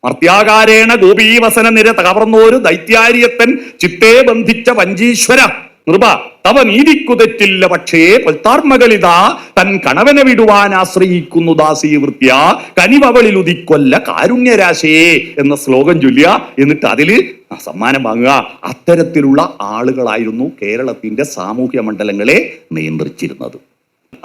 മർത്യാകാരേണ ഗോപീവസന നിര കവർന്നോരു ദൈത്യാര്യത്തൻ ചിത്തേ ബന്ധിച്ച വഞ്ചീശ്വര നൃപ തവ നീതിക്കുതെറ്റില്ല. പക്ഷേ പൽത്താർമകളിതാ തൻ കണവനെ വിടുവാൻ ആശ്രയിക്കുന്നു ദാസീവൃത്യ കനിവളിൽ ഉദിക്കൊല്ല കാരുണ്യരാശയെ എന്ന ശ്ലോകം ചൊല്ലുക. എന്നിട്ട് അതില് സമ്മാനം വാങ്ങുക. അത്തരത്തിലുള്ള ആളുകളായിരുന്നു കേരളത്തിന്റെ സാമൂഹ്യ മണ്ഡലങ്ങളെ നിയന്ത്രിച്ചിരുന്നത്.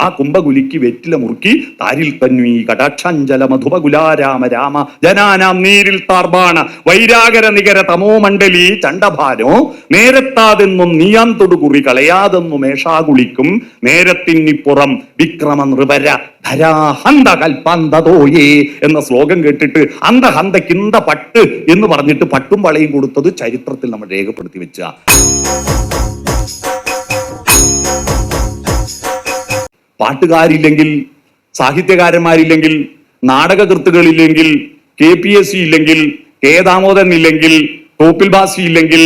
ആ കുംഭകുലിക്ക് വെറ്റില മുറുക്കി താരിൽ തന്വീ കടാക്ഷാഞ്ചല മധുപകുലാരാമ രാമ ജനാനാം നീരിൽ താർബാണ വൈരാഗര നികര തമോ മണ്ഡലി ചണ്ടഭാനോ നേരത്താതെന്നും നീയാൻ തൊടുകുറി കളയാതെന്നു മേഷാകുളിക്കും നേരത്തിന്നിപ്പുറം വിക്രമ നൃപര ധരാഹന്ത കൽപ്പന്തതോയേ എന്ന ശ്ലോകം കേട്ടിട്ട് അന്തഹന്തക്കിന്ത പട്ട് എന്ന് പറഞ്ഞിട്ട് പട്ടും വളയും കൊടുത്തത് ചരിത്രത്തിൽ നമ്മൾ രേഖപ്പെടുത്തി വെച്ച. പാട്ടുകാരില്ലെങ്കിൽ, സാഹിത്യകാരന്മാരില്ലെങ്കിൽ, നാടകകൃത്തുകളില്ലെങ്കിൽ, KPSC ഇല്ലെങ്കിൽ, കെ ദാമോദരൻ ഇല്ലെങ്കിൽ, തോപ്പിൽ ബാസി ഇല്ലെങ്കിൽ,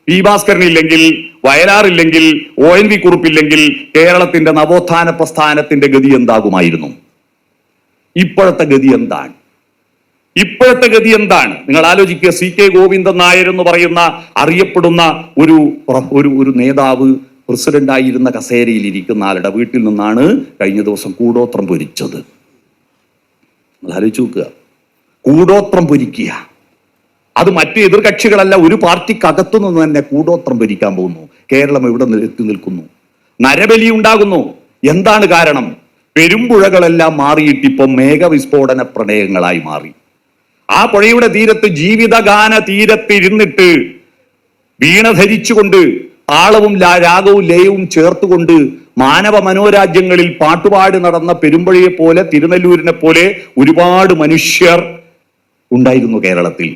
പി ഭാസ്കരൻ ഇല്ലെങ്കിൽ, വയലാർ ഇല്ലെങ്കിൽ, ONV കുറുപ്പില്ലെങ്കിൽ കേരളത്തിന്റെ നവോത്ഥാന പ്രസ്ഥാനത്തിന്റെ ഗതി എന്താകുമായിരുന്നു? ഇപ്പോഴത്തെ ഗതി എന്താണ്? ഇപ്പോഴത്തെ ഗതി എന്താണ്? നിങ്ങൾ ആലോചിക്കുക. CK ഗോവിന്ദൻ നായർ എന്ന് പറയുന്ന അറിയപ്പെടുന്ന ഒരു നേതാവ് പ്രസിഡന്റായിരുന്ന കസേരയിൽ ഇരിക്കുന്ന ആളുടെ വീട്ടിൽ നിന്നാണ് കഴിഞ്ഞ ദിവസം കൂടോത്രം പൊരിച്ചത്. ആലോചിച്ച് നോക്കുക. കൂടോത്രം പൊരിക്കുക. അത് മറ്റ് എതിർകക്ഷികളല്ല, ഒരു പാർട്ടിക്കകത്തു നിന്ന് തന്നെ കൂടോത്രം പൊരിക്കാൻ പോകുന്നു. കേരളം എവിടെ എത്തി നിൽക്കുന്നു? നരബലി ഉണ്ടാകുന്നു. എന്താണ് കാരണം? പെരുമ്പുഴകളെല്ലാം മാറിയിട്ടിപ്പം മേഘവിസ്ഫോടന പ്രണയങ്ങളായി മാറി. ആ പുഴയുടെ തീരത്ത്, ജീവിതഗാന തീരത്തിരുന്നിട്ട് വീണ ധരിച്ചുകൊണ്ട് താളവും രാഗവും ലയവും ചേർത്തുകൊണ്ട് മാനവ മനോരാജ്യങ്ങളിൽ പാട്ടുപാടി നടന്ന പെരുമ്പഴയെ പോലെ, തിരുനെല്ലൂരിനെ പോലെ ഒരുപാട് മനുഷ്യർ ഉണ്ടായിരുന്നു കേരളത്തിൽ.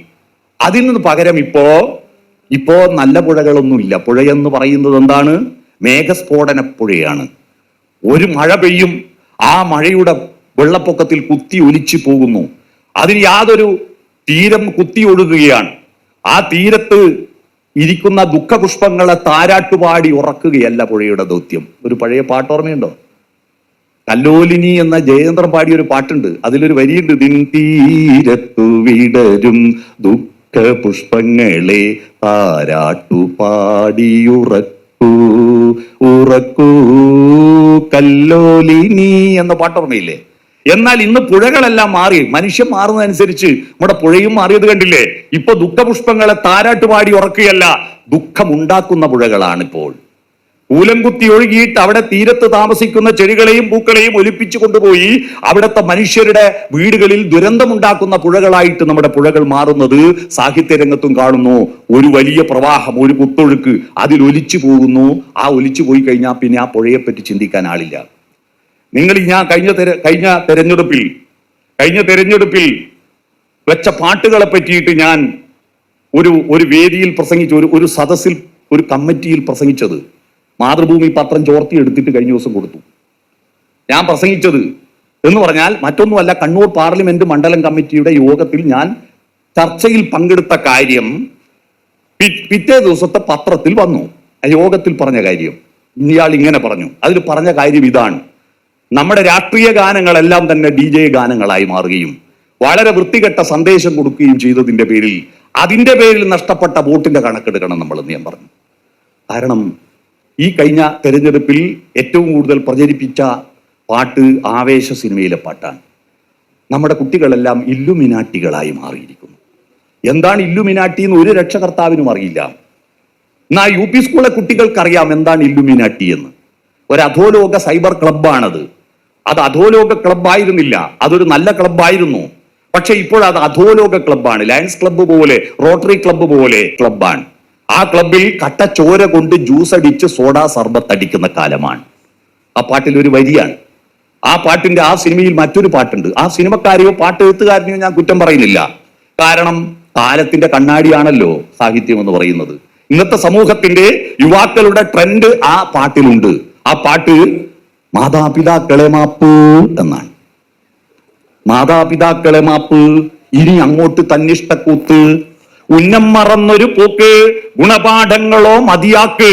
അതിൽ നിന്ന് പകരം ഇപ്പോ നല്ല പുഴകളൊന്നുമില്ല. പുഴയെന്ന് പറയുന്നത് എന്താണ്? മേഘസ്ഫോടന പുഴയാണ്. ഒരു മഴ പെയ്യും, ആ മഴയുടെ വെള്ളപ്പൊക്കത്തിൽ കുത്തി ഒലിച്ചു പോകുന്നു. അതിന് യാതൊരു തീരം കുത്തി ഒഴുകുകയാണ്. ആ തീരത്ത് ഇരിക്കുന്ന ദുഃഖപുഷ്പങ്ങളെ താരാട്ടുപാടി ഉറക്കുകയല്ല പുഴയുടെ ദൗത്യം. ഒരു പഴയ പാട്ടോർമ്മയുണ്ടോ? കല്ലോലിനി എന്ന ജയേന്ദ്രൻ പാടിയ ഒരു പാട്ടുണ്ട്. അതിലൊരു വരിയുണ്ട്: ദിൻ തീരത്തു വിടരും ദുഃഖപുഷ്പങ്ങളെ താരാട്ടുപാടിയുറക്കൂ ഉറക്കൂ കല്ലോലിനി എന്ന പാട്ടോർമ്മയില്ലേ? എന്നാൽ ഇന്ന് പുഴകളെല്ലാം മാറി, മനുഷ്യൻ മാറുന്നതനുസരിച്ച് നമ്മുടെ പുഴയും മാറിയത് കണ്ടില്ലേ? ഇപ്പൊ ദുഃഖപുഷ്പങ്ങളെ താരാട്ടുപാടി ഉറക്കുകയല്ല, ദുഃഖമുണ്ടാക്കുന്ന പുഴകളാണ് ഇപ്പോൾ. കൂലം കുത്തി ഒഴുകിയിട്ട് അവിടെ തീരത്ത് താമസിക്കുന്ന ചെടികളെയും പൂക്കളെയും ഒലിപ്പിച്ചു കൊണ്ടുപോയി അവിടുത്തെ മനുഷ്യരുടെ വീടുകളിൽ ദുരന്തമുണ്ടാക്കുന്ന പുഴകളായിട്ട് നമ്മുടെ പുഴകൾ മാറുന്നത് സാഹിത്യരംഗത്തും കാണുന്നു. ഒരു വലിയ പ്രവാഹം, ഒരു കുത്തൊഴുക്ക് അതിൽ ഒലിച്ചു പോകുന്നു. ആ ഒലിച്ചു പോയി കഴിഞ്ഞാൽ പിന്നെ ആ പുഴയെപ്പറ്റി ചിന്തിക്കാൻ ആളില്ല. നിങ്ങൾ ഞാൻ കഴിഞ്ഞ തെരഞ്ഞെടുപ്പിൽ വെച്ച പാട്ടുകളെ പറ്റിയിട്ട് ഞാൻ ഒരു വേദിയിൽ പ്രസംഗിച്ചു, ഒരു സദസ്സിൽ, ഒരു കമ്മിറ്റിയിൽ പ്രസംഗിച്ചത് മാതൃഭൂമി പത്രം ചോർത്തി എടുത്തിട്ട് കഴിഞ്ഞ ദിവസം കൊടുത്തു. ഞാൻ പ്രസംഗിച്ചത് എന്ന് പറഞ്ഞാൽ മറ്റൊന്നുമല്ല, കണ്ണൂർ പാർലമെന്റ് മണ്ഡലം കമ്മിറ്റിയുടെ യോഗത്തിൽ ഞാൻ ചർച്ചയിൽ പങ്കെടുത്ത കാര്യം പിറ്റേ ദിവസത്തെ പത്രത്തിൽ വന്നു. ആ യോഗത്തിൽ പറഞ്ഞ കാര്യം ഇയാൾ ഇങ്ങനെ പറഞ്ഞു. അതിൽ പറഞ്ഞ കാര്യം ഇതാണ്: നമ്മുടെ രാഷ്ട്രീയ ഗാനങ്ങളെല്ലാം തന്നെ DJ ഗാനങ്ങളായി മാറുകയും വളരെ വൃത്തികെട്ട സന്ദേശം കൊടുക്കുകയും ചെയ്തതിന്റെ പേരിൽ നഷ്ടപ്പെട്ട വോട്ടിന്റെ കണക്കെടുക്കണം നമ്മളെന്ന് ഞാൻ പറഞ്ഞു. കാരണം ഈ കഴിഞ്ഞ തെരഞ്ഞെടുപ്പിൽ ഏറ്റവും കൂടുതൽ പ്രചരിപ്പിച്ച പാട്ട് ആവേശ സിനിമയിലെ പാട്ടാണ്. നമ്മുടെ കുട്ടികളെല്ലാം ഇല്ലുമിനാട്ടികളായി മാറിയിരിക്കുന്നു. എന്താണ് ഇല്ലുമിനാട്ടി എന്ന് ഒരു രക്ഷകർത്താവിനും അറിയില്ല. എന്നാൽ UP സ്കൂളിലെ കുട്ടികൾക്കറിയാം എന്താണ് ഇല്ലുമിനാട്ടി എന്ന്. ഒരു അധോലോക സൈബർ ക്ലബ്ബാണത്. അത് അധോലോക ക്ലബ്ബായിരുന്നില്ല, അതൊരു നല്ല ക്ലബ്ബായിരുന്നു. പക്ഷെ ഇപ്പോൾ അത് അധോലോക ക്ലബ്ബാണ്. ലയൺസ് ക്ലബ്ബ് പോലെ, റോട്ടറി ക്ലബ്ബ് പോലെ ക്ലബ്ബാണ്. ആ ക്ലബ്ബിൽ കട്ടച്ചോര കൊണ്ട് ജ്യൂസ് അടിച്ച് സോഡാ സർബത്ത് അടിക്കുന്ന കാലമാണ്. ആ പാട്ടിൽ ഒരു വരിയാണ്. ആ പാട്ടിന്റെ ആ സിനിമയിൽ മറ്റൊരു പാട്ടുണ്ട്. ആ സിനിമക്കാരെയോ പാട്ട് എഴുത്തുകാരനെയോ ഞാൻ കുറ്റം പറയുന്നില്ല. കാരണം കാലത്തിന്റെ കണ്ണാടിയാണല്ലോ സാഹിത്യം എന്ന് പറയുന്നത്. ഇന്നത്തെ സമൂഹത്തിന്റെ യുവാക്കളുടെ ട്രെൻഡ് ആ പാട്ടിലുണ്ട്. ആ പാട്ട് മാതാപിതാക്കളെ മാപ്പ് എന്നാണ്. മാതാപിതാക്കളെ മാപ്പ്, ഇനി അങ്ങോട്ട് തന്നിഷ്ടക്കൂത്ത്, ഉന്നം മറന്നൊരു പോക്ക്, ഗുണപാഠങ്ങളോ മതിയാക്ക്,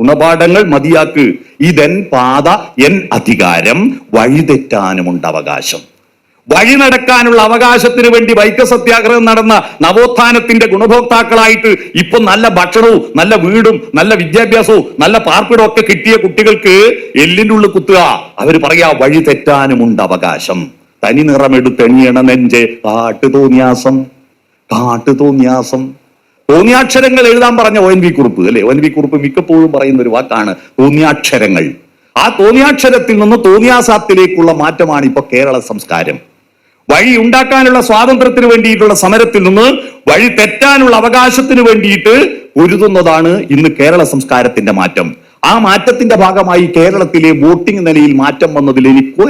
ഗുണപാഠങ്ങൾ മതിയാക്ക്, ഇതെൻ പാത എൻ അധികാരം, വഴിതെറ്റാനുമുണ്ട് അവകാശം. വഴി നടക്കാനുള്ള അവകാശത്തിന് വേണ്ടി വൈക്കം സത്യാഗ്രഹം നടന്ന നവോത്ഥാനത്തിന്റെ ഗുണഭോക്താക്കളായിട്ട് ഇപ്പൊ നല്ല ഭക്ഷണവും നല്ല വീടും നല്ല വിദ്യാഭ്യാസവും നല്ല പാർപ്പിടവും ഒക്കെ കിട്ടിയ കുട്ടികൾക്ക് എല്ലിന്റെ ഉള്ളിൽ കുത്തുക. അവര് പറയാ വഴി തെറ്റാനുമുണ്ട് അവകാശം. തനി നിറമെടുത്തെണിയണ നെഞ്ചെ കാട്ടുതോന്യാസം. തോന്നിയാക്ഷരങ്ങൾ എഴുതാൻ പറഞ്ഞ ONV കുറുപ്പ് അല്ലെ. ONV കുറുപ്പ് മിക്കപ്പോഴും പറയുന്ന ഒരു വാക്കാണ് തോന്നിയാക്ഷരങ്ങൾ. ആ തോന്നിയാക്ഷരത്തിൽ നിന്ന് തോന്നിയാസത്തിലേക്കുള്ള മാറ്റമാണ് ഇപ്പൊ കേരള സംസ്കാരം. വഴി ഉണ്ടാക്കാനുള്ള സ്വാതന്ത്ര്യത്തിന് വേണ്ടിയിട്ടുള്ള സമരത്തിൽ നിന്ന് വഴി തെറ്റാനുള്ള അവകാശത്തിന് വേണ്ടിയിട്ട് പൊരുതുന്നതാണ് ഇന്ന് കേരള സംസ്കാരത്തിന്റെ മാറ്റം. ആ മാറ്റത്തിന്റെ ഭാഗമായി കേരളത്തിലെ വോട്ടിംഗ് നിലയിൽ മാറ്റം വന്നതിൽ എനിക്ക്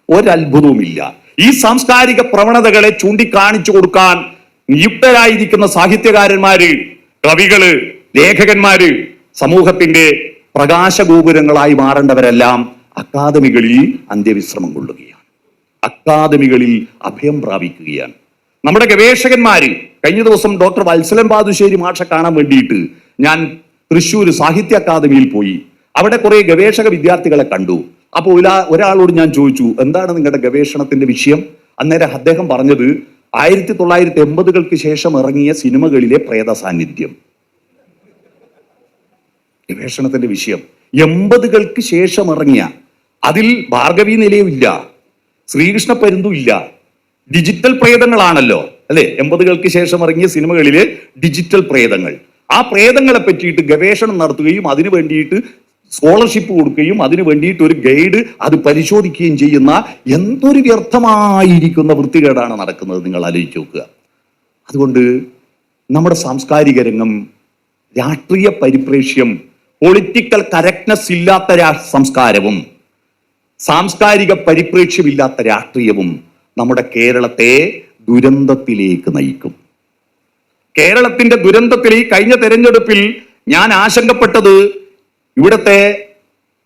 ഒരത്ഭുതവുമില്ല. ഈ സാംസ്കാരിക പ്രവണതകളെ ചൂണ്ടിക്കാണിച്ചു കൊടുക്കാൻ നിയുക്തരായിരിക്കുന്ന സാഹിത്യകാരന്മാര്, കവികള്, ലേഖകന്മാര് സമൂഹത്തിന്റെ പ്രകാശഗോപുരങ്ങളായി മാറേണ്ടവരെല്ലാം അക്കാദമികളിൽ അന്ത്യവിശ്രമം കൊള്ളുകയാണ്, അക്കാദമികളിൽ അഭയം പ്രാപിക്കുകയാണ്. നമ്മുടെ ഗവേഷകന്മാര്, കഴിഞ്ഞ ദിവസം ഡോക്ടർ വത്സലൻ പാതുശ്ശേരി മാഷെ കാണാൻ വേണ്ടിയിട്ട് ഞാൻ തൃശ്ശൂർ സാഹിത്യ അക്കാദമിയിൽ പോയി. അവിടെ കുറെ ഗവേഷക വിദ്യാർത്ഥികളെ കണ്ടു. അപ്പോൾ ഒരാളോട് ഞാൻ ചോദിച്ചു, എന്താണ് നിങ്ങളുടെ ഗവേഷണത്തിന്റെ വിഷയം? അന്നേരം അദ്ദേഹം പറഞ്ഞത് 1980-കൾക്ക് ശേഷം ഇറങ്ങിയ സിനിമകളിലെ പ്രേത സാന്നിധ്യം. ഗവേഷണത്തിന്റെ വിഷയം 80-കൾക്ക് ശേഷം ഇറങ്ങിയ, അതിൽ ഭാർഗവി നിലയം ഇല്ല, ശ്രീകൃഷ്ണ പരുന്തും ഇല്ല, ഡിജിറ്റൽ പ്രേതങ്ങളാണല്ലോ അല്ലെ. 80-കൾക്ക് ശേഷം ഇറങ്ങിയ സിനിമകളിലെ ഡിജിറ്റൽ പ്രേതങ്ങൾ. ആ പ്രേതങ്ങളെ പറ്റിയിട്ട് ഗവേഷണം നടത്തുകയും അതിനു വേണ്ടിയിട്ട് സ്കോളർഷിപ്പ് കൊടുക്കുകയും അതിനു വേണ്ടിയിട്ട് ഒരു ഗൈഡ് അത് പരിശോധിക്കുകയും ചെയ്യുന്ന എന്തൊരു വ്യർത്ഥമായിരിക്കുന്ന വൃത്തികേടാണ് നടക്കുന്നത്, നിങ്ങൾ ആലോചിച്ച് നോക്കുക. അതുകൊണ്ട് നമ്മുടെ സാംസ്കാരിക രംഗം, രാഷ്ട്രീയ പരിപ്രേക്ഷ്യം, പൊളിറ്റിക്കൽ കറക്റ്റ്നെസ് ഇല്ലാത്ത സംസ്കാരവും സാംസ്കാരിക പരിപ്രേക്ഷ്യമില്ലാത്ത രാഷ്ട്രീയവും നമ്മുടെ കേരളത്തെ ദുരന്തത്തിലേക്ക് നയിക്കും. കേരളത്തിന്റെ ദുരന്തത്തിൽ ഈ കഴിഞ്ഞ തെരഞ്ഞെടുപ്പിൽ ഞാൻ ആശങ്കപ്പെട്ടത് ഇവിടുത്തെ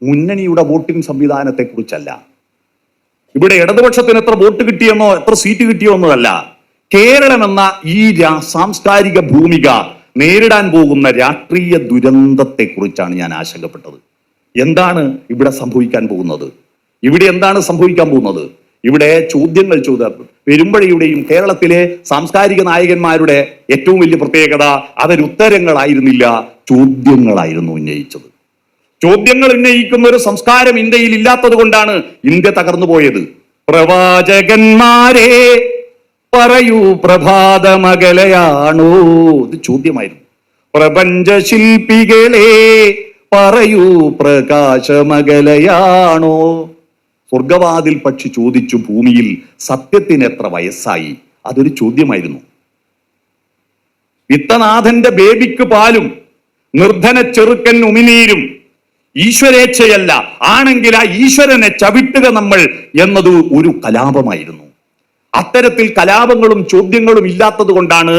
മുന്നണിയുടെ വോട്ടിംഗ് സംവിധാനത്തെ കുറിച്ചല്ല, ഇവിടെ ഇടതുപക്ഷത്തിന് എത്ര വോട്ട് കിട്ടിയെന്നോ എത്ര സീറ്റ് കിട്ടിയോന്നതല്ല. കേരളം എന്ന ഈ സാംസ്കാരിക ഭൂമിക നേരിടാൻ പോകുന്ന രാഷ്ട്രീയ ദുരന്തത്തെ കുറിച്ചാണ് ഞാൻ ആശങ്കപ്പെട്ടത്. എന്താണ് ഇവിടെ സംഭവിക്കാൻ പോകുന്നത്? ഇവിടെ ചോദ്യങ്ങൾ പെരുമ്പഴയുടെയും കേരളത്തിലെ സാംസ്കാരിക നായകന്മാരുടെ ഏറ്റവും വലിയ പ്രത്യേകത അവരുത്തരങ്ങളായിരുന്നില്ല, ചോദ്യങ്ങളായിരുന്നു ഉന്നയിച്ചത്. ചോദ്യങ്ങൾ ഉന്നയിക്കുന്ന ഒരു സംസ്കാരം ഇന്ത്യയിൽ ഇല്ലാത്തത് കൊണ്ടാണ് ഇന്ത്യ തകർന്നു പോയത്. പ്രവാചകന്മാരെ പറയൂ പ്രഭാതമകലയാണോ, ഇത് ചോദ്യമായിരുന്നു. പ്രപഞ്ച ശില്പികളെ പറയൂ പ്രകാശമകലയാണോ. സ്വർഗവാതിൽ പക്ഷി ചോദിച്ചു ഭൂമിയിൽ സത്യത്തിന് എത്ര വയസ്സായി, അതൊരു ചോദ്യമായിരുന്നു. വിത്തനാഥന്റെ ബേബിക്ക് പാലും നിർധന ചെറുക്കൻ ഉമിനീരും ഈശ്വരേച്ഛയല്ല, ആണെങ്കിൽ ആ ഈശ്വരനെ ചവിട്ടുക നമ്മൾ എന്നത് ഒരു കലാപമായിരുന്നു. അത്തരത്തിൽ കലാപങ്ങളും ചോദ്യങ്ങളും ഇല്ലാത്തത് കൊണ്ടാണ്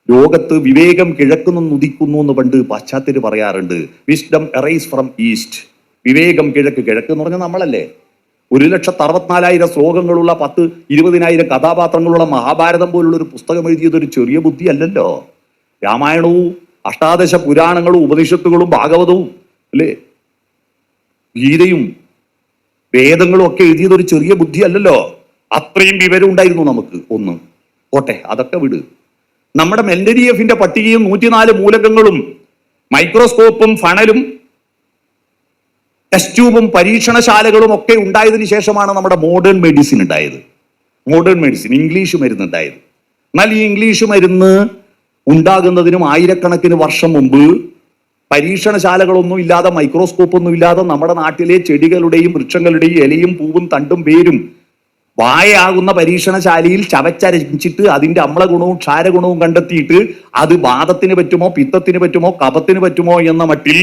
ലോകത്ത് വിവേകം കിഴക്കുന്നു ഉദിക്കുന്നു എന്ന് പണ്ട് പാശ്ചാത്യര് പറയാറുണ്ട്. Wisdom arise from east. വിവേകം കിഴക്ക് എന്ന് പറഞ്ഞാൽ നമ്മളല്ലേ. 1,64,000 ശ്ലോകങ്ങളുള്ള 10-20,000 കഥാപാത്രങ്ങളുള്ള മഹാഭാരതം പോലുള്ള ഒരു പുസ്തകം എഴുതിയത് ഒരു ചെറിയ ബുദ്ധി അല്ലല്ലോ. രാമായണവും അഷ്ടാദശ പുരാണങ്ങളും ഉപനിഷത്തുകളും ഭാഗവതവും അല്ലേ, ഗീതയും വേദങ്ങളും ഒക്കെ എഴുതിയത് ഒരു ചെറിയ ബുദ്ധി അല്ലല്ലോ. അത്രയും വിവരം ഉണ്ടായിരുന്നു നമുക്ക്. ഒന്ന് പോട്ടെ, അതൊക്കെ വിട്. നമ്മുടെ മെൻഡലിയേഫിന്റെ പട്ടികയും 104 മൂലകങ്ങളും മൈക്രോസ്കോപ്പും ഫണലും ടെസ്റ്റ് ട്യൂബും പരീക്ഷണശാലകളും ഒക്കെ ഉണ്ടായതിനു ശേഷമാണ് നമ്മുടെ മോഡേൺ മെഡിസിൻ ഉണ്ടായത്. ഇംഗ്ലീഷ് മരുന്ന് ഉണ്ടായത്. എന്നാൽ ഈ ഇംഗ്ലീഷ് മരുന്ന് ഉണ്ടാകുന്നതിനും ആയിരക്കണക്കിന് വർഷം മുമ്പ് പരീക്ഷണശാലകളൊന്നും ഇല്ലാതെ, മൈക്രോസ്കോപ്പ് ഒന്നും ഇല്ലാതെ നമ്മുടെ നാട്ടിലെ ചെടികളുടെയും വൃക്ഷങ്ങളുടെയും ഇലയും പൂവും തണ്ടും പേരും വായയാകുന്ന പരീക്ഷണശാലയിൽ ചവച്ചരച്ചിട്ട് അതിന്റെ അമ്ലഗുണവും ക്ഷാരഗുണവും കണ്ടെത്തിയിട്ട് അത് വാദത്തിന് പറ്റുമോ, പിത്തത്തിന് പറ്റുമോ, കഫത്തിന് പറ്റുമോ എന്ന മട്ടിൽ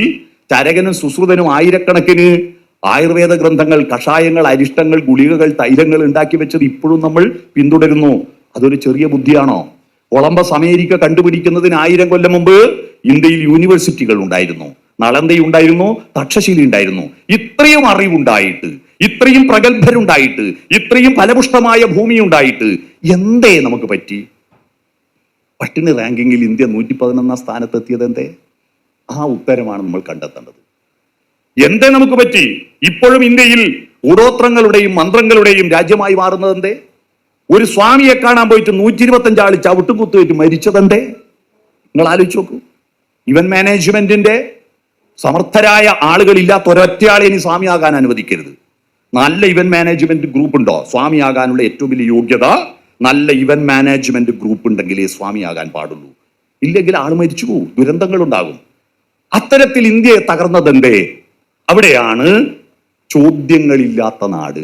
ചരകനും സുശ്രുതനും ആയിരക്കണക്കിന് ആയുർവേദ ഗ്രന്ഥങ്ങൾ, കഷായങ്ങൾ, അരിഷ്ടങ്ങൾ, ഗുളികകൾ, തൈലങ്ങൾ ഉണ്ടാക്കി വെച്ചത് ഇപ്പോഴും നമ്മൾ പിന്തുടരുന്നു. അതൊരു ചെറിയ ബുദ്ധിയാണോ? കൊളംബസ് അമേരിക്ക കണ്ടുപിടിക്കുന്നതിന് 1000 കൊല്ലം മുമ്പ് ഇന്ത്യയിൽ യൂണിവേഴ്സിറ്റികൾ ഉണ്ടായിരുന്നു, നളന്ദയുണ്ടായിരുന്നു, തക്ഷശില ഉണ്ടായിരുന്നു. ഇത്രയും അറിവുണ്ടായിട്ട്, ഇത്രയും പ്രഗത്ഭരുണ്ടായിട്ട്, ഇത്രയും ഫലപുഷ്ടമായ ഭൂമി ഉണ്ടായിട്ട് എന്തേ നമുക്ക് പറ്റി? പട്ടിണി റാങ്കിങ്ങിൽ ഇന്ത്യ 111 സ്ഥാനത്തെത്തിയത് എന്തേ? ആ ഉത്തരമാണ് നമ്മൾ കണ്ടെത്തേണ്ടത്. എന്തേ നമുക്ക് പറ്റി? ഇപ്പോഴും ഇന്ത്യയിൽ കൂടോത്രങ്ങളുടെയും മന്ത്രങ്ങളുടെയും രാജ്യമായി മാറുന്നത് എന്തേ? ഒരു സ്വാമിയെ കാണാൻ പോയിട്ട് 125 ആള് ചവിട്ടും കുത്തുമായിട്ട് മരിച്ചതെന്തേ? നിങ്ങൾ ആലോചിച്ച് നോക്കൂ. ഇവന്റ് മാനേജ്മെന്റിന്റെ സമർത്ഥരായ ആളുകളില്ലാത്ത ഒരൊറ്റയാളെ ഇനി സ്വാമിയാകാൻ അനുവദിക്കരുത്. നല്ല ഇവന്റ് മാനേജ്മെന്റ് ഗ്രൂപ്പ് ഉണ്ടോ? സ്വാമിയാകാനുള്ള ഏറ്റവും വലിയ യോഗ്യത നല്ല ഇവന്റ് മാനേജ്മെന്റ് ഗ്രൂപ്പ് ഉണ്ടെങ്കിലേ സ്വാമിയാകാൻ പാടുള്ളൂ. ഇല്ലെങ്കിൽ ആള് മരിച്ചു പോകും, ദുരന്തങ്ങൾ ഉണ്ടാകും. അത്തരത്തിൽ ഇന്ത്യയെ തകർന്നതെന്തേ? അവിടെയാണ് ചോദ്യങ്ങളില്ലാത്ത നാട്.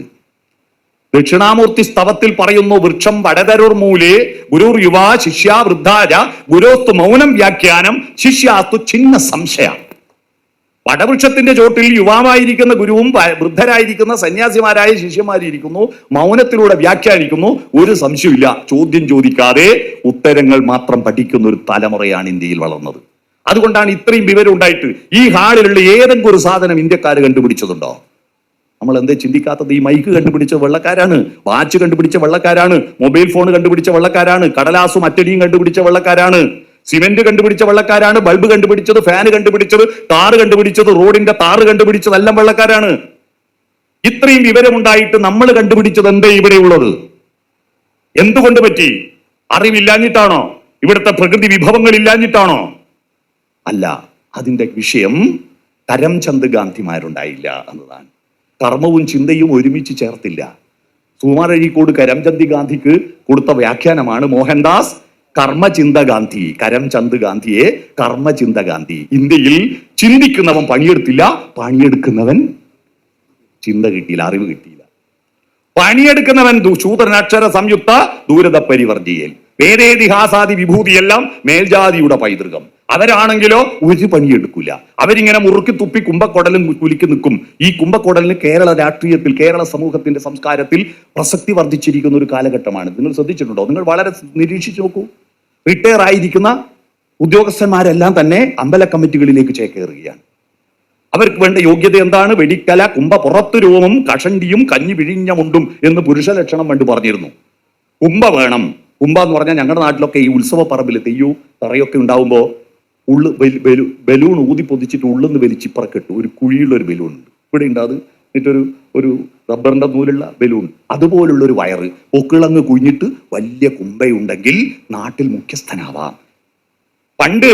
ദക്ഷിണാമൂർത്തി സ്തവത്തിൽ പറയുന്നു, വൃക്ഷം വടതരുർ മൂലേ ഗുരുർ യുവാ ശിഷ്യ വൃദ്ധാര ഗുരോസ്തു മൗനം വ്യാഖ്യാനം ശിഷ്യാസ്തു ചിന്ന സംശയ. വടവൃക്ഷത്തിന്റെ ചോട്ടിൽ യുവാവായിരിക്കുന്ന ഗുരുവും വൃദ്ധരായിരിക്കുന്ന സന്യാസിമാരായ ശിഷ്യന്മാരിയിരിക്കുന്നു, മൗനത്തിലൂടെ വ്യാഖ്യാനിക്കുന്നു. ഒരു സംശയമില്ല, ചോദ്യം ചോദിക്കാതെ ഉത്തരങ്ങൾ മാത്രം പഠിക്കുന്ന ഒരു തലമുറയാണ് ഇന്ത്യയിൽ വളർന്നത്. അതുകൊണ്ടാണ് ഇത്രയും വിവരം ഉണ്ടായിട്ട് ഈ ഹാളിലുള്ള ഏതെങ്കിലും ഒരു സാധനം ഇന്ത്യക്കാർ കണ്ടുപിടിച്ചതുണ്ടോ? നമ്മൾ എന്തേ ചിന്തിക്കാത്തത്? ഈ മൈക്ക് കണ്ടുപിടിച്ച വെള്ളക്കാരാണ്, വാച്ച് കണ്ടുപിടിച്ച വെള്ളക്കാരാണ്, മൊബൈൽ ഫോൺ കണ്ടുപിടിച്ച വെള്ളക്കാരാണ്, കടലാസും അറ്റടിയും കണ്ടുപിടിച്ച വെള്ളക്കാരാണ്, സിമെന്റ് കണ്ടുപിടിച്ച വെള്ളക്കാരാണ്, ബൾബ് കണ്ടുപിടിച്ചത്, ഫാന് കണ്ടുപിടിച്ചത്, കാറ് കണ്ടുപിടിച്ചത്, റോഡിന്റെ താറ് കണ്ടുപിടിച്ചത് എല്ലാം വെള്ളക്കാരാണ്. ഇത്രയും വിവരമുണ്ടായിട്ട് നമ്മൾ കണ്ടുപിടിച്ചത് എന്തേ ഇവിടെ ഉള്ളത്? എന്തുകൊണ്ട് പറ്റി? അറിവില്ലാഞ്ഞിട്ടാണോ? ഇവിടുത്തെ പ്രകൃതി വിഭവങ്ങൾ ഇല്ലാഞ്ഞിട്ടാണോ? അല്ല, അതിന്റെ വിഷയം കരംചന്ദ് ഗാന്ധിമാരുണ്ടായില്ല എന്നതാണ്. കർമ്മവും ചിന്തയും ഒരുമിച്ച് ചേർത്തില്ല. സുകുമാർ അഴീക്കോട് കരംചന്ദ് ഗാന്ധിക്ക് കൊടുത്ത വ്യാഖ്യാനമാണ് മോഹൻദാസ് കർമ്മചിന്ത ഗാന്ധി. കരംചന്ദ് ഗാന്ധിയെ കർമ്മചിന്ത ഗാന്ധി. ഇന്ത്യയിൽ ചിന്തിക്കുന്നവൻ പണിയെടുത്തില്ല, പണിയെടുക്കുന്നവൻ ചിന്ത കിട്ടിയില്ല, അറിവ് കിട്ടിയില്ല. പണിയെടുക്കുന്നവൻ ശൂദ്രനക്ഷര സംയുക്ത ദൂരത പരിവർജിയൽ. വേദേതിഹാസാദി വിഭൂതിയെല്ലാം മേൽജാതിയുടെ പൈതൃകം. അവരാണെങ്കിലോ ഒരു പണിയെടുക്കില്ല. അവരിങ്ങനെ മുറുക്കി തുപ്പി കുംഭക്കൊടലും കുലുക്കി നിൽക്കും. ഈ കുംഭക്കൊടലിന് കേരള രാഷ്ട്രീയത്തിൽ, കേരള സമൂഹത്തിന്റെ സംസ്കാരത്തിൽ പ്രസക്തി വർദ്ധിച്ചിരിക്കുന്ന ഒരു കാലഘട്ടമാണ്. നിങ്ങൾ ശ്രദ്ധിച്ചിട്ടുണ്ടോ? നിങ്ങൾ വളരെ നിരീക്ഷിച്ചു നോക്കൂ. റിട്ടയർ ആയിരിക്കുന്ന ഉദ്യോഗസ്ഥന്മാരെല്ലാം തന്നെ അമ്പല കമ്മിറ്റികളിലേക്ക് ചേക്കേറുകയാണ്. അവർക്ക് വേണ്ട യോഗ്യത എന്താണ്? വെടിക്കല, കുംഭ പുറത്തു രോമം, കഷണ്ടിയും കഞ്ഞി വിഴിഞ്ഞ മുണ്ടും എന്ന് പുരുഷ ലക്ഷണം പണ്ട് പറഞ്ഞിരുന്നു. കുംഭ വേണം. കുംഭ എന്ന് പറഞ്ഞാൽ ഞങ്ങളുടെ നാട്ടിലൊക്കെ ഈ ഉത്സവ പറമ്പിൽ തെയ്യൂ തറയൊക്കെ ഉണ്ടാവുമ്പോൾ ബലൂൺ ഊതി പൊതിച്ചിട്ട് ഉള്ളിന്ന് വലിച്ചിപ്പറക്കിട്ടു ഒരു കുഴിയുള്ള ഒരു ബലൂൺ ഉണ്ട് ഇവിടെ ഉണ്ടാത്. എന്നിട്ടൊരു ഒരു റബ്ബറിന്റെ നൂലുള്ള ബലൂൺ, അതുപോലുള്ള ഒരു വയറ് പൊക്കിളങ്ങ് കുഞ്ഞിട്ട് വലിയ കുംഭയുണ്ടെങ്കിൽ നാട്ടിൽ മുഖ്യസ്ഥനാവാം. പണ്ട്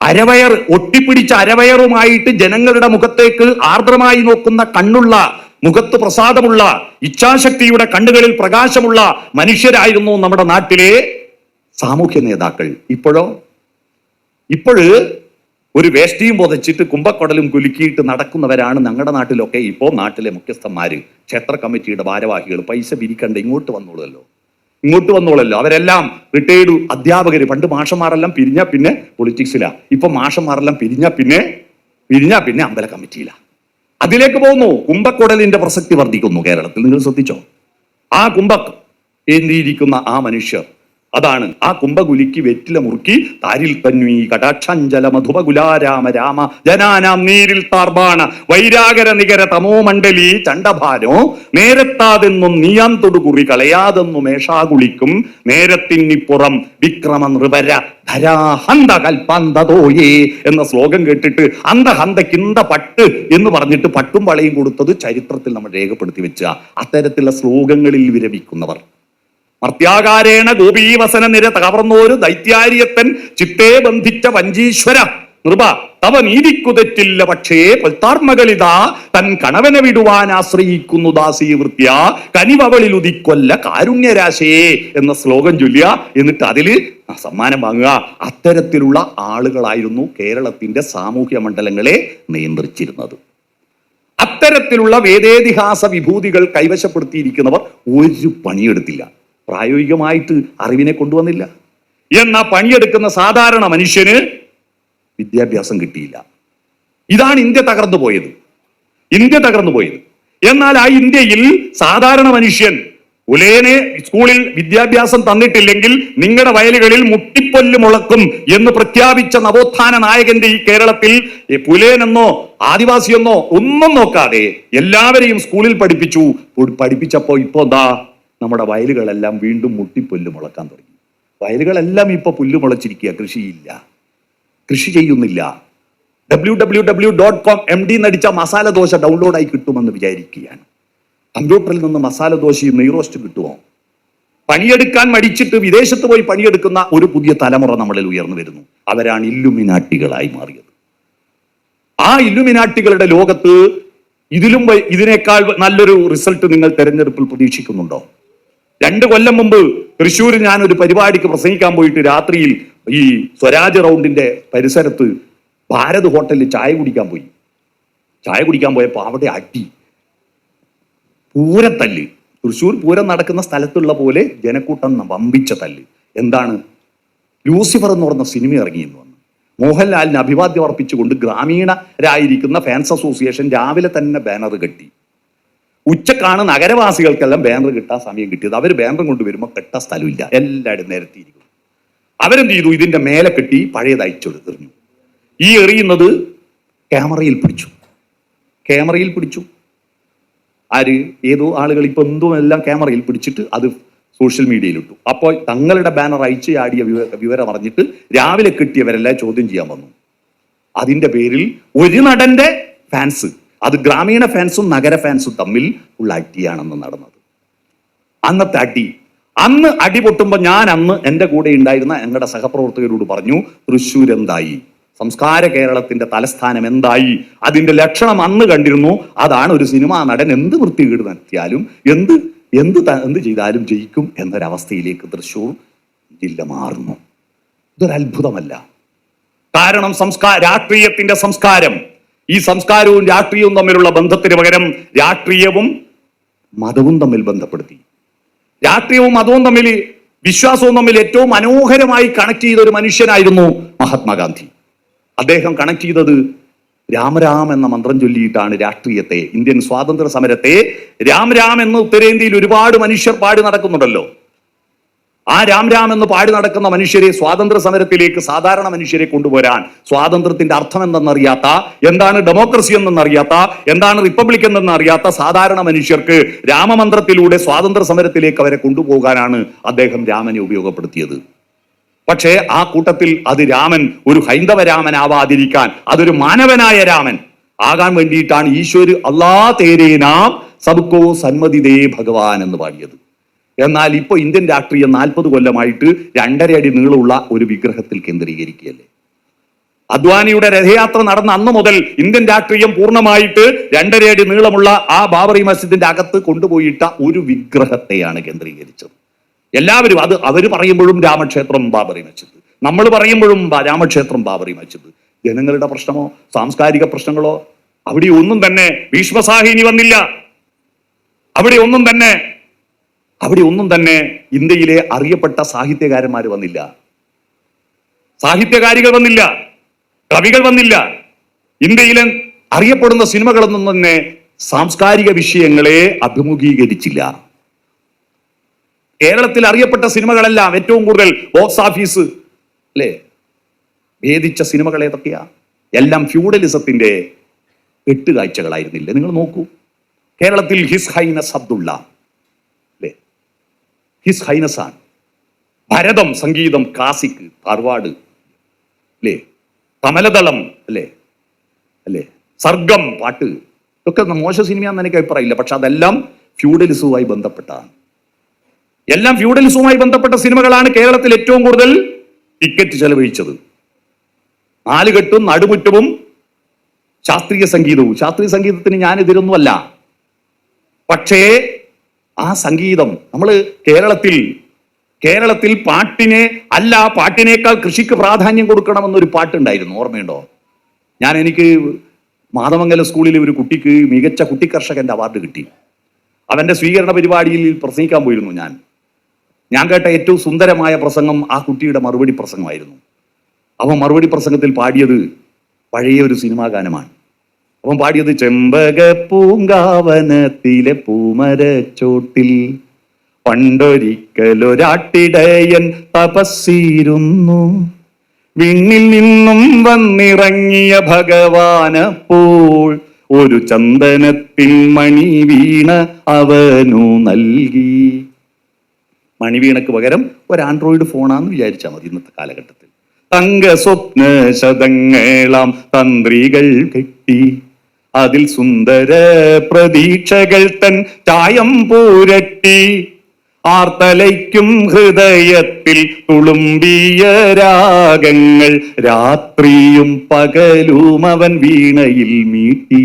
അരവയർ, ഒട്ടിപ്പിടിച്ച അരവയറുമായിട്ട് ജനങ്ങളുടെ മുഖത്തേക്ക് ആർദ്രമായി നോക്കുന്ന കണ്ണുള്ള, മുഖത്ത് പ്രസാദമുള്ള, ഇച്ഛാശക്തിയുടെ കണ്ണുകളിൽ പ്രകാശമുള്ള മനുഷ്യരായിരുന്നു നമ്മുടെ നാട്ടിലെ സാമൂഹ്യ നേതാക്കൾ. ഇപ്പോഴ് ഒരു വേഷ്ടിയും പൊതച്ചിട്ട് കുംഭക്കൊടലും കുലുക്കിയിട്ട് നടക്കുന്നവരാണ് ഞങ്ങളുടെ നാട്ടിലൊക്കെ. ഇപ്പോൾ നാട്ടിലെ മുഖ്യസ്ഥന്മാര്, ക്ഷേത്ര കമ്മിറ്റിയുടെ ഭാരവാഹികൾ. പൈസ പിരിക്കണ്ട, ഇങ്ങോട്ട് വന്നോളല്ലോ. അവരെല്ലാം റിട്ടയർഡ് അധ്യാപകര്. പണ്ട് മാഷന്മാരെല്ലാം പിരിഞ്ഞാ പിന്നെ പൊളിറ്റിക്സിലാ. ഇപ്പൊ മാഷന്മാരെല്ലാം പിരിഞ്ഞാ പിന്നെ അമ്പല കമ്മിറ്റിയിലാ. അതിലേക്ക് പോകുന്നു. കുംഭക്കൊടലിന്റെ പ്രസക്തി വർദ്ധിക്കുന്നു കേരളത്തിൽ. നിങ്ങൾ ശ്രദ്ധിച്ചോ? ആ ഏന്തിയിരിക്കുന്ന ആ മനുഷ്യർ, അതാണ് ആ കുംഭകുലിക്ക് വെറ്റില മുറുക്കി താരിൽ തന്വീ കടാക്ഷഞ്ചല മധുപകുലാരാമ രാമ ജനാനാം നീരിൽ താർബാണ വൈരാഗര നികര തമോ മണ്ഡലി ചണ്ടഭാനോ നേരത്താതെന്നും നീയാന്തൊടുകുറി കളയാതെന്നു മേഷാകുളിക്കും നേരത്തിന്നിപ്പുറം വിക്രമ നൃപര ധരാഹന്ത കൽപ്പന്തോയേ എന്ന ശ്ലോകം കേട്ടിട്ട് അന്തഹന്തക്കിന്ത പട്ട് എന്ന് പറഞ്ഞിട്ട് പട്ടും വളയും കൊടുത്തത് ചരിത്രത്തിൽ നമ്മൾ രേഖപ്പെടുത്തി വെച്ച അത്തരത്തിലുള്ള ശ്ലോകങ്ങളിൽ വിരമിക്കുന്നവർ. മർത്യാകാരേണ ഗോപീവസന നിര തകർന്നോരു ദൈത്യാര്യത്തൻ ചിത്തേ ബന്ധിച്ച വഞ്ചീശ്വര നൃപ തവ നീതിക്കുതെറ്റില്ല പക്ഷേ പൊൽത്താർമകളിതാ തൻ കണവനെ വിടുവാൻ ആശ്രയിക്കുന്നു ദാസീവൃത്യ കനിവവളിൽ ഉദിക്കൊല്ല കാരുണ്യരാശയെ എന്ന ശ്ലോകം ചൊല്ലുക. എന്നിട്ട് അതില് സമ്മാനം വാങ്ങുക. അത്തരത്തിലുള്ള ആളുകളായിരുന്നു കേരളത്തിന്റെ സാമൂഹ്യ മണ്ഡലങ്ങളെ നിയന്ത്രിച്ചിരുന്നത്. അത്തരത്തിലുള്ള വേദേതിഹാസ വിഭൂതികൾ കൈവശപ്പെടുത്തിയിരിക്കുന്നവർ ഒരു പണിയെടുത്തില്ല, പ്രായോഗികമായിട്ട് അറിവിനെ കൊണ്ടുവന്നില്ല. എന്നാ പണിയെടുക്കുന്ന സാധാരണ മനുഷ്യന് വിദ്യാഭ്യാസം കിട്ടിയില്ല. ഇതാണ് ഇന്ത്യ തകർന്നു പോയത്. എന്നാൽ ആ ഇന്ത്യയിൽ സാധാരണ മനുഷ്യൻ പുലേനെ സ്കൂളിൽ വിദ്യാഭ്യാസം തന്നിട്ടില്ലെങ്കിൽ നിങ്ങളുടെ വയലുകളിൽ മുട്ടിപ്പൊല്ല് മുളക്കും എന്ന് പ്രഖ്യാപിച്ച നവോത്ഥാന നായകന്റെ ഈ കേരളത്തിൽ പുലേനെന്നോ ആദിവാസിയെന്നോ ഒന്നും നോക്കാതെ എല്ലാവരെയും സ്കൂളിൽ പഠിപ്പിച്ചപ്പോ ഇപ്പോ എന്താ? നമ്മുടെ വയലുകളെല്ലാം വീണ്ടും മുട്ടിപ്പൊല്ല് മുളക്കാൻ തുടങ്ങി. വയലുകളെല്ലാം ഇപ്പൊ പുല്ല് മുളച്ചിരിക്കുക. കൃഷി ചെയ്യുന്നില്ല. www.com MD നടിച്ച മസാല ദോശ ഡൗൺലോഡായി കിട്ടുമെന്ന് വിചാരിക്കുകയാണ്. കമ്പ്യൂട്ടറിൽ നിന്ന് മസാല ദോശയും നെയ്റോസ്റ്റും കിട്ടുമോ? പണിയെടുക്കാൻ മടിച്ചിട്ട് വിദേശത്ത് പോയി പണിയെടുക്കുന്ന ഒരു പുതിയ തലമുറ നമ്മളിൽ ഉയർന്നു വരുന്നു. അവരാണ് ഇല്ലുമിനാട്ടികളായി മാറിയത്. ആ ഇല്ലുമിനാട്ടികളുടെ ലോകത്ത് ഇതിനേക്കാൾ നല്ലൊരു റിസൾട്ട് നിങ്ങൾ തെരഞ്ഞെടുപ്പിൽ പ്രതീക്ഷിക്കുന്നുണ്ടോ? 2 കൊല്ലം മുമ്പ് തൃശ്ശൂർ ഞാൻ ഒരു പരിപാടിക്ക് പ്രസംഗിക്കാൻ പോയിട്ട് രാത്രിയിൽ ഈ സ്വരാജ് റൗണ്ടിന്റെ പരിസരത്ത് ഭാരത് ഹോട്ടലിൽ ചായ കുടിക്കാൻ പോയപ്പോൾ അവിടെ അടി, പൂരത്തല്ല്. തൃശ്ശൂർ പൂരം നടക്കുന്ന സ്ഥലത്തുള്ള പോലെ ജനക്കൂട്ടം വമ്പിച്ച തല്ല്. എന്താണ്? ലൂസിഫർ എന്ന് പറഞ്ഞ സിനിമ ഇറങ്ങിയെന്ന് വന്നു. മോഹൻലാലിന് അഭിവാദ്യം അർപ്പിച്ചുകൊണ്ട് ഗ്രാമീണരായിരിക്കുന്ന ഫാൻസ് അസോസിയേഷൻ രാവിലെ തന്നെ ബാനർ കെട്ടി. ഉച്ചക്കാണ് നഗരവാസികൾക്കെല്ലാം ബാനർ കിട്ടാൻ സമയം കിട്ടിയത്. അവർ ബാനർ കൊണ്ടുവരുമ്പോൾ കെട്ട സ്ഥലമില്ല, എല്ലാവരും നിരത്തിയിരിക്കുന്നു. അവരെന്ത് ചെയ്തു? ഇതിന്റെ മേലെ കെട്ടി പഴയത് എറിഞ്ഞു. ഈ എറിയുന്നത് ക്യാമറയിൽ പിടിച്ചു. ആര്? ഏതോ ആളുകൾ ഇപ്പൊ എല്ലാം ക്യാമറയിൽ പിടിച്ചിട്ട് അത് സോഷ്യൽ മീഡിയയിലിട്ടു. അപ്പോൾ തങ്ങളുടെ ബാനർ അയച്ചു ചാടിയ വിവരം അറിഞ്ഞിട്ട് രാവിലെ കിട്ടിയവരെല്ലാം ചോദ്യം ചെയ്യാൻ വന്നു. അതിന്റെ പേരിൽ ഒരു നടന്റെ ഫാൻസ്, അത് ഗ്രാമീണ ഫാൻസും നഗര ഫാൻസും തമ്മിൽ ഉള്ള അടിയാണെന്ന് നടന്നത്. അന്നത്തെ അടി, അന്ന് അടി പൊട്ടുമ്പോൾ ഞാൻ അന്ന് എൻ്റെ കൂടെ ഉണ്ടായിരുന്ന ഞങ്ങളുടെ സഹപ്രവർത്തകരോട് പറഞ്ഞു, തൃശ്ശൂർ എന്തായി, സംസ്കാര കേരളത്തിന്റെ തലസ്ഥാനം എന്തായി? അതിന്റെ ലക്ഷണം അന്ന് കണ്ടിരുന്നു. അതാണ് ഒരു സിനിമാ നടൻ എന്ത് വൃത്തികേട് നടത്തിയാലും എന്ത് ചെയ്താലും ജയിക്കും എന്നൊരവസ്ഥയിലേക്ക് തൃശ്ശൂർ ജില്ല മാറുന്നു. ഇതൊരു അത്ഭുതമല്ല. കാരണം രാഷ്ട്രീയത്തിന്റെ സംസ്കാരം, ഈ സംസ്കാരവും രാഷ്ട്രീയവും തമ്മിലുള്ള ബന്ധത്തിന് പകരം രാഷ്ട്രീയവും മതവും തമ്മിൽ ബന്ധപ്പെടുത്തി. രാഷ്ട്രീയവും മതവും തമ്മിൽ, വിശ്വാസവും തമ്മിൽ ഏറ്റവും മനോഹരമായി കണക്ട് ചെയ്ത ഒരു മനുഷ്യനായിരുന്നു മഹാത്മാഗാന്ധി. അദ്ദേഹം കണക്ട് ചെയ്തത് രാം രാം എന്ന മന്ത്രം ചൊല്ലിയിട്ടാണ് രാഷ്ട്രീയത്തെ, ഇന്ത്യൻ സ്വാതന്ത്ര്യ സമരത്തെ. രാം രാം എന്ന് ഉത്തരേന്ത്യയിൽ ഒരുപാട് മനുഷ്യർ പാടി നടക്കുന്നുണ്ടല്ലോ. ആ രാം രാം എന്ന് പാടി നടക്കുന്ന മനുഷ്യരെ സ്വാതന്ത്ര്യ സമരത്തിലേക്ക് സാധാരണ മനുഷ്യരെ കൊണ്ടുവരാൻ, സ്വാതന്ത്ര്യത്തിന്റെ അർത്ഥം എന്തെന്നറിയാത്ത, എന്താണ് ഡെമോക്രസി എന്നറിയാത്ത, എന്താണ് റിപ്പബ്ലിക് എന്നറിയാത്ത സാധാരണ മനുഷ്യർക്ക് രാമമന്ത്രത്തിലൂടെ സ്വാതന്ത്ര്യ സമരത്തിലേക്ക് അവരെ കൊണ്ടുപോകാനാണ് അദ്ദേഹം രാമനെ ഉപയോഗപ്പെടുത്തിയത്. പക്ഷേ ആ കൂട്ടത്തിൽ അത് രാമൻ ഒരു ഹൈന്ദവ രാമനാവാതിരിക്കാൻ, അതൊരു മാനവനായ രാമൻ ആകാൻ വേണ്ടിയിട്ടാണ് ഈശ്വർ അല്ലാ തേരേ നാം സബ്കോ സന്മതി ദേ ഭഗവാൻ എന്ന് പാടിയത്. എന്നാൽ ഇപ്പൊ ഇന്ത്യൻ രാഷ്ട്രീയം 40 കൊല്ലമായിട്ട് 2.5 അടി നീളമുള്ള ഒരു വിഗ്രഹത്തിൽ കേന്ദ്രീകരിക്കുകയല്ലേ. അദ്വാനിയുടെ രഥയാത്ര നടന്ന അന്ന് മുതൽ ഇന്ത്യൻ രാഷ്ട്രീയം പൂർണ്ണമായിട്ട് 2.5 അടി നീളമുള്ള ആ ബാബറി മസ്ജിദിന്റെ അകത്ത് കൊണ്ടുപോയിട്ട ഒരു വിഗ്രഹത്തെയാണ് കേന്ദ്രീകരിച്ചത്. എല്ലാവരും അത് അവർ പറയുമ്പോഴും രാമക്ഷേത്രം ബാബറി മസ്ജിദ്, നമ്മൾ പറയുമ്പോഴും രാമക്ഷേത്രം ബാബറി മസ്ജിദ്. ജനങ്ങളുടെ പ്രശ്നമോ സാംസ്കാരിക പ്രശ്നങ്ങളോ അവിടെ ഒന്നും തന്നെ ഭീഷ്മസാഹിനി വന്നില്ല. അവിടെ ഒന്നും തന്നെ ഇന്ത്യയിലെ അറിയപ്പെട്ട സാഹിത്യകാരന്മാർ വന്നില്ല, സാഹിത്യകാരികൾ വന്നില്ല, കവികൾ വന്നില്ല. ഇന്ത്യയിലെ അറിയപ്പെടുന്ന സിനിമകളൊന്നും തന്നെ സാംസ്കാരിക വിഷയങ്ങളെ അഭിമുഖീകരിച്ചില്ല. കേരളത്തിൽ അറിയപ്പെട്ട സിനിമകളെല്ലാം ഏറ്റവും കൂടുതൽ ബോക്സ് ഓഫീസ് അല്ലേ ഭേദിച്ച സിനിമകൾ ഏതൊക്കെയാ? എല്ലാം ഫ്യൂഡലിസത്തിന്റെ എട്ടുകാഴ്ചകളായിരുന്നില്ലേ? നിങ്ങൾ നോക്കൂ, കേരളത്തിൽ ഹിസ് ഹൈനസ് അബ്ദുള്ള അല്ലേ, ഹിസ് ഹൈനസ് ആണ്. ഭരതം സംഗീതം ക്ലാസിക് ധാർവാഡ് അല്ലേ, കമലദളം അല്ലേ, സർഗം പാട്ട്, ഇതൊക്കെ മോശ സിനിമയാണെന്ന് എനിക്ക് അഭിപ്രായമില്ല. പക്ഷെ അതെല്ലാം ഫ്യൂഡലിസവുമായി ബന്ധപ്പെട്ടതാണ്. എല്ലാം ഫ്യൂഡലിസവുമായി ബന്ധപ്പെട്ട സിനിമകളാണ് കേരളത്തിൽ ഏറ്റവും കൂടുതൽ ടിക്കറ്റ് ചെലവഴിച്ചത്. 4 കെട്ടും നടുമുറ്റവും ശാസ്ത്രീയ സംഗീതവും. ശാസ്ത്രീയ സംഗീതത്തിന് ഞാൻ എതിരൊന്നുമല്ല. പക്ഷേ ആ സംഗീതം നമ്മൾ കേരളത്തിൽ പാട്ടിനേക്കാൾ കൃഷിക്ക് പ്രാധാന്യം കൊടുക്കണമെന്നൊരു പാട്ടുണ്ടായിരുന്നു, ഓർമ്മയുണ്ടോ? എനിക്ക് മാതമംഗലം സ്കൂളിലെ ഒരു കുട്ടിക്ക് മികച്ച കുട്ടി കർഷകന്റെ അവാർഡ് കിട്ടി. അവന്റെ സ്വീകരണ പരിപാടിയിൽ പ്രസംഗിക്കാൻ പോയിരുന്നു. ഞാൻ കേട്ട ഏറ്റവും സുന്ദരമായ പ്രസംഗം ആ കുട്ടിയുടെ മറുപടി പ്രസംഗമായിരുന്നു. അവൻ മറുപടി പ്രസംഗത്തിൽ പാടിയത് പഴയ ഒരു സിനിമാ ഗാനമാണ്. അവൻ പാടിയത് ചെമ്പക പൂങ്കാവനത്തിലെ പൂമരച്ചോട്ടിൽ പണ്ടൊരിക്കലൊരാട്ടിടയൻ തപസ്സിരുന്നു, വിണ്ണിൽ നിന്നും വന്നിറങ്ങിയ ഭഗവാനപ്പോൾ ഒരു ചന്ദനത്തിൽ മണി വീണ അവനു നൽകി. മണിവീണക്ക് പകരം ഒരു ആൻഡ്രോയിഡ് ഫോണാന്ന് വിചാരിച്ചാൽ മതി ഇന്നത്തെ കാലഘട്ടത്തിൽ. തങ്ക സ്വപ്ന ശതങ്ങളാം തന്ത്രികൾ കെട്ടി അതിൽ സുന്ദര പ്രതീക്ഷകൾ തൻ ചായം പൂരട്ടി ആർത്തലയ്ക്കും ഹൃദയത്തിൽ തുളുമ്പിയ രാഗങ്ങൾ രാത്രിയും പകലും അവൻ വീണയിൽ മീട്ടി.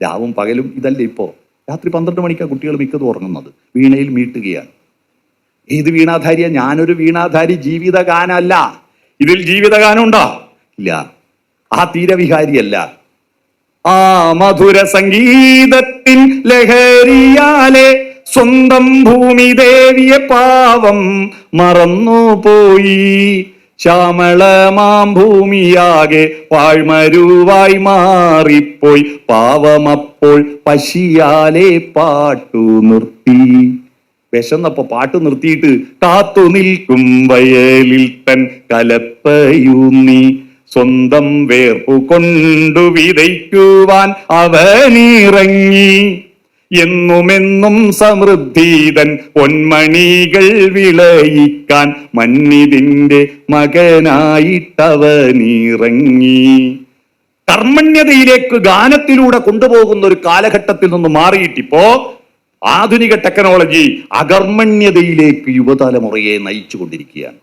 രാവും പകലും ഇതല്ലേ ഇപ്പോ. രാത്രി 12 മണിക്കാണ് കുട്ടികൾ മിക്കതും ഉറങ്ങുന്നത്, വീണയിൽ മീട്ടുകയാണ്. ഏത് വീണാധാരിയാ? ഞാനൊരു വീണാധാരി. ജീവിതഗാനമല്ല. ഇതിൽ ജീവിതഗാനം ഉണ്ടോ? ഇല്ല. ആ തീരവിഹാരിയല്ല. ആ മധുര സംഗീതത്തിൻ ലഹരിയാലെ സ്വന്തം ഭൂമി ദേവിയെ പാവം മറന്നുപോയി. ശ്യാമളമാം ഭൂമിയാകെ പാഴ്മരുവായി മാറിപ്പോയി. പാവമപ്പോൾ പശിയാലെ പാട്ടു നിർത്തി. വിശന്നപ്പോ പാട്ട് നിർത്തിയിട്ട് കാത്തു നിൽക്കും വയലിൽ തൻ കലപ്പയൂന്നി. സ്വന്തം വേർപ്പു കൊണ്ടു വിതയ്ക്കുവാൻ അവനിറങ്ങി. എന്നുമെന്നും സമൃദ്ധിതൻ പൊന്മണികൾ വിളയിക്കാൻ മന്നിതിന്റെ മകനായിട്ടവനിറങ്ങി. കർമ്മണ്യതയിലേക്ക് ഗാനത്തിലൂടെ കൊണ്ടുപോകുന്ന ഒരു കാലഘട്ടത്തിൽ നിന്ന് മാറിയിട്ടിപ്പോ ആധുനിക ടെക്നോളജി അകർമ്മണ്യതയിലേക്ക് യുവതലമുറയെ നയിച്ചുകൊണ്ടിരിക്കുകയാണ്.